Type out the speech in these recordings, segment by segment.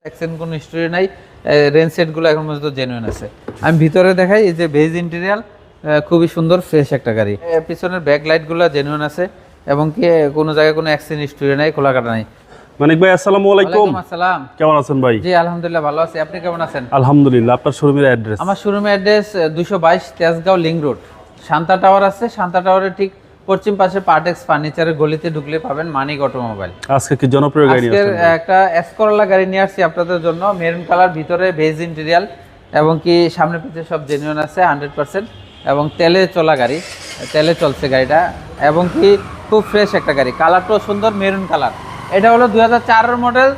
Accent কোনো story নাই, range সেটগুলো এখন পর্যন্ত জেনুইন আছে। আমি ভিতরে দেখাই, এই যে বেজ ইন্টেরিয়াল, খুবই সুন্দর ফ্রেশ একটা গাড়ি। পিছনের ব্যাক লাইটগুলো জেনুইন আছে এবং কি কোনো জায়গায় কোনো অ্যাক্সেন্ট স্টোরি নাই, খোলা কাটা নাই। মানিক ভাই আসসালামু আলাইকুম। ওয়ালাইকুম আসসালাম। কেমন আছেন ভাই? জি আলহামদুলিল্লাহ ভালো আছি, আপনি কেমন আছেন? আলহামদুলিল্লাহ। আপনার শোরুমের অ্যাড্রেস? আমার শোরুমের address 222 Tejgaon link road, Shanta tower আছে, শান্তা টাওয়ারের ঠিক পশ্চিম পাশে পার্টেক্স ফার্নিচারের গলিতে ঢুকলে পাবেন মানিক অটোমোবাইল। আজকে কি জনপ্রিয় গাড়ি নিয়ে আসছেন? একটা এসকরোলা গাড়ি নিয়ে আসছি আপনাদের জন্য, মেরুন কালার, ভিতরে বেজ ইন্টেরিয়াল এবং কি সামনে পিছে সব জেনুইন আছে 100% এবং তেলে চলা গাড়ি, তেলে চলছে গাড়িটা এবং কি খুব ফ্রেশ একটা গাড়ি। কালারটাও সুন্দর, মেরুন কালার। এটা হলো 2004-এর মডেল,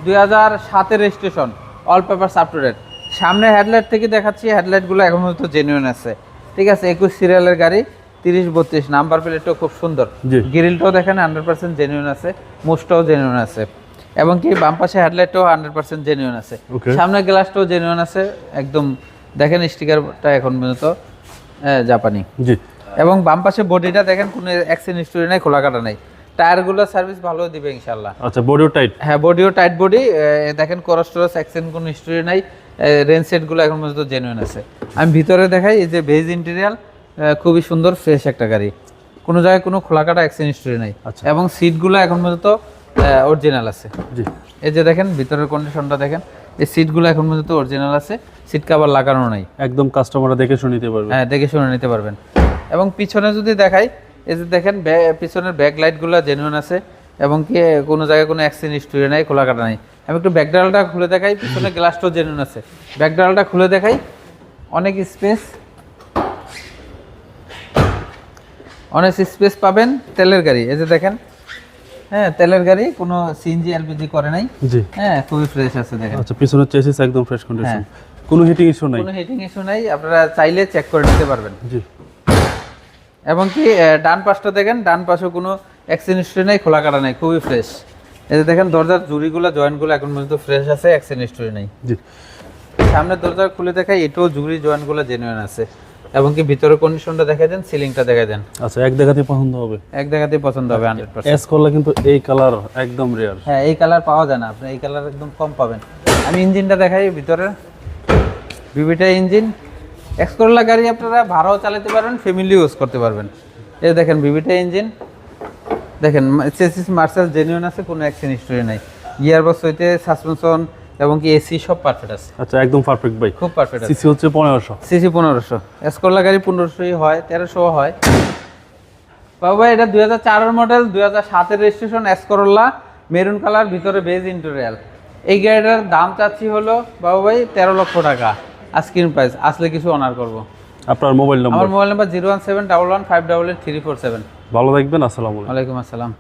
2007-এর registration, all papers up to date. সামনে হেডলাইট থেকে দেখাচ্ছি, হেডলাইটগুলো এখন পর্যন্ত জেনুইন আছে, ঠিক আছে। 21 সিরিয়ালের গাড়ি, 30-32 নাম্বার প্লেটটাও খুব সুন্দর, গ্রিলটাও দেখেন 100% জেনুইন আছে, মুসটাও জেনুইন আছে এবং কি বাম পাশে হেডলাইটটাও 100% জেনুইন আছে, সামনের গ্লাসটাও জেনুইন আছে একদম। দেখেন স্টিকারটা এখন পর্যন্ত জাপানি, জি। এবং বাম পাশে বডিটা দেখেন, কোনো অ্যাক্সিডেন্ট হিস্টরি নাই, খোলা কাটা নাই। টায়ারগুলো সার্ভিস ভালো দিবে ইনশাআল্লাহ। আচ্ছা, বডিও টাইট? হ্যাঁ, বডিও টাইট বডি। দেখেন ক্রস টরস অ্যাক্সিডেন্ট কোনো হিস্টরি নাই, রেঞ্জ সেটগুলো এখন পর্যন্ত জেনুইন আছে। আমি ভিতরে দেখাই, এই যে বেজ ইন্টেরিয়াল, খুবই সুন্দর ফ্রেশ একটা গাড়ি, কোনো জায়গায় কোনো খোলা কাটা অ্যাক্সিডেন্ট হিস্টরি নাই এবং সিটগুলো এখন পর্যন্ত অরিজিনাল আছে, জি। এই যে দেখেন ভিতরের কন্ডিশনটা দেখেন, এই সিটগুলো এখন পর্যন্ত অরিজিনাল আছে, সিট কভার লাগানো নাই, একদম কাস্টমাররা দেখে শুনে নিতে পারবে। হ্যাঁ, দেখে শুনে নিতে পারবেন। এবং পিছনে যদি দেখাই, এই যে দেখেন পিছনের ব্যাক লাইটগুলো জেনুইন আছে এবং কি কোনো জায়গায় কোনো অ্যাক্সিডেন্ট হিস্টরি নাই, খোলা কাটা নাই। আমি একটু ব্যাকডালটা খুলে দেখাই, পিছনে গ্লাসটাও জেনুইন আছে, ব্যাকডালটা খুলে দেখাই, অনেক স্পেস, অনেক স্পেস পাবেন। তেলের গাড়ি, এই যে দেখেন, হ্যাঁ তেলের গাড়ি, কোনো সিএনজি এলপিজি করে নাই, জি। হ্যাঁ, খুবই ফ্রেশ আছে দেখেন। আচ্ছা, পিছনের চেসিস একদম ফ্রেশ কন্ডিশন, কোনো হিটিং ইস্যু নাই? কোনো হিটিং ইস্যু নাই, আপনারা চাইলে চেক করে নিতে পারবেন, জি। এবং কি ডান পাশটা দেখেন, ডান পাশেও কোনো অ্যাক্সিডেন্ট হিস্টরি নাই, খোলা কাটা নাই, খুবই ফ্রেশ। এই যে দেখেন দরজার জুড়িগুলো, জয়েন্টগুলো এখন পর্যন্ত ফ্রেশ আছে, অ্যাক্সিডেন্ট হিস্টরি নাই, জি। সামনের দরজা খুলে দেখাই, এটাও জুড়ি জয়েন্টগুলো জেনুইন আছে এবং কি ভিতরের কন্ডিশনটা দেখা দেন, সিলিংটা দেখা দেন। আচ্ছা, এক দেখাতেই পছন্দ হবে? এক দেখাতেই পছন্দ হবে 100%। এস করলে কিন্তু এই কালার একদম রেয়ার, হ্যাঁ, এই কালার পাওয়া যায় না, আপনি এই কালার একদম কম পাবেন। আমি ইঞ্জিনটা দেখাই, ভিতরে বিবিটা ইঞ্জিন, এক্সকরোলা গাড়ি আপনারা ভাড়াও চালাতে পারবেন, ফ্যামিলি ইউজ করতে পারবেন। এই দেখেন বিবিটা ইঞ্জিন, দেখেন চেসিস মার্শাল জেনুইন আছে, কোনো অ্যাক্সিডেন্ট হিস্টরি নাই, গিয়ার বক্স হইতে সাসপেনশন এবং কি এসি সব পারফেক্ট আছে। আচ্ছা, একদম পারফেক্ট ভাই, খুব পারফেক্ট আছে। সিসি হচ্ছে 1500, সিসি 1500, এসকরোলা গাড়ি 1500ই হয়, 1300 হয়। বাবা এটা 2004-এর মডেল, 2007-এর রেজিস্ট্রেশন, এসকরোলা, মেরুন কালার, ভিতরে বেজ ইন্টেরিয়াল। এই গাড়িটার দাম চাচ্ছি হলো বাবু ভাই 13 লক্ষ টাকা, আস্কিং প্রাইস, আসলে কিছু অনার করব। আপনার মোবাইল নাম্বার? আমার মোবাইল নাম্বার 01711588347। ভালো থাকবেন, আসসালামু আলাইকুম। ওয়ালাইকুম আসসালাম।